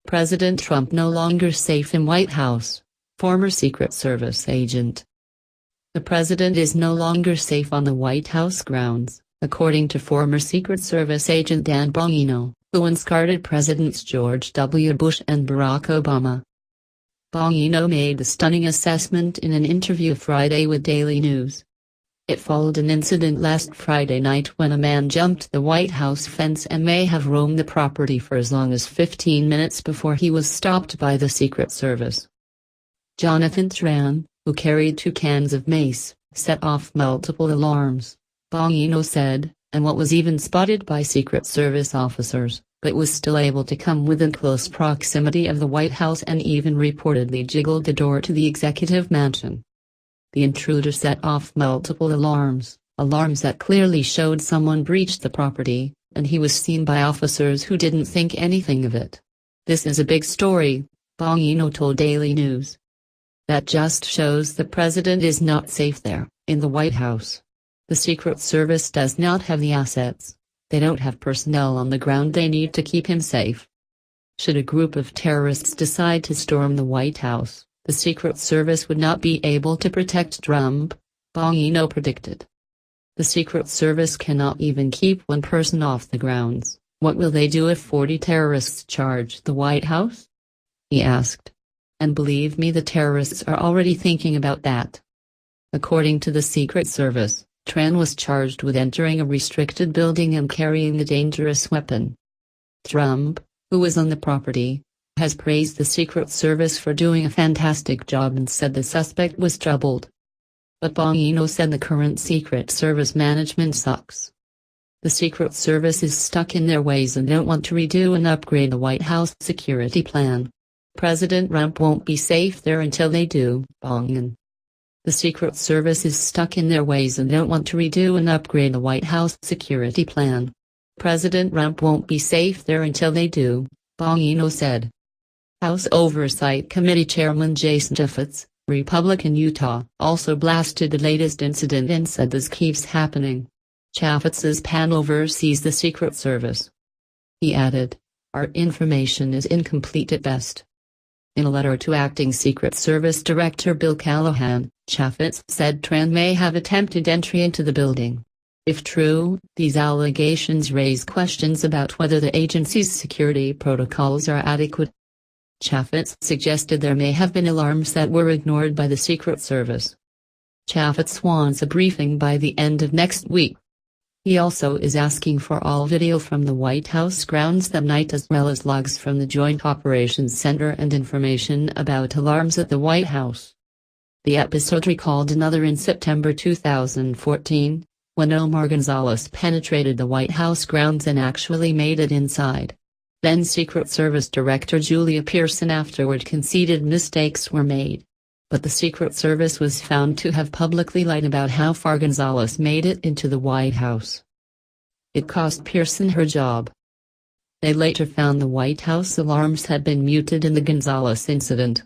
President Trump no longer safe in White House, former Secret Service agent. The president is no longer safe on the White House grounds, according to former Secret Service agent Dan Bongino, who once guarded Presidents George W. Bush and Barack Obama. Bongino made the stunning assessment in an interview Friday with Daily News. It followed an incident last Friday night when a man jumped the White House fence and may have roamed the property for as long as 15 minutes before he was stopped by the Secret Service. Jonathan Tran, who carried 2 cans of mace, set off multiple alarms, Bongino said, and what was even spotted by Secret Service officers, but was still able to come within close proximity of the White House and even reportedly jiggled the door to the executive mansion. The intruder set off multiple alarms that clearly showed someone breached the property, and he was seen by officers who didn't think anything of it. "This is a big story," Bongino told Daily News. "That just shows the president is not safe there, in the White House. The Secret Service does not have the assets. They don't have personnel on the ground they need to keep him safe. Should a group of terrorists decide to storm the White House, the Secret Service would not be able to protect Trump," Bongino predicted. "The Secret Service cannot even keep one person off the grounds. What will they do if 40 terrorists charge the White House?" he asked. "And believe me, the terrorists are already thinking about that." According to the Secret Service, Tran was charged with entering a restricted building and carrying a dangerous weapon. Trump, who was on the property, has praised the Secret Service for doing a fantastic job and said the suspect was troubled. But Bongino said the current Secret Service management sucks. "The Secret Service is stuck in their ways and don't want to redo and upgrade the White House security plan. President Trump won't be safe there until they do," Bongino. "The Secret Service is stuck in their ways and don't want to redo and upgrade the White House security plan. President Trump won't be safe there until they do," Bongino said. House Oversight Committee Chairman Jason Chaffetz, Republican Utah, also blasted the latest incident and said this keeps happening. Chaffetz's panel oversees the Secret Service. He added, "Our information is incomplete at best." In a letter to Acting Secret Service Director Bill Callahan, Chaffetz said Tran may have attempted entry into the building. If true, these allegations raise questions about whether the agency's security protocols are adequate. Chaffetz suggested there may have been alarms that were ignored by the Secret Service. Chaffetz wants a briefing by the end of next week. He also is asking for all video from the White House grounds that night as well as logs from the Joint Operations Center and information about alarms at the White House. The episode recalled another in September 2014, when Omar Gonzalez penetrated the White House grounds and actually made it inside. Then Secret Service Director Julia Pearson afterward conceded mistakes were made. But the Secret Service was found to have publicly lied about how far Gonzalez made it into the White House. It cost Pearson her job. They later found the White House alarms had been muted in the Gonzalez incident.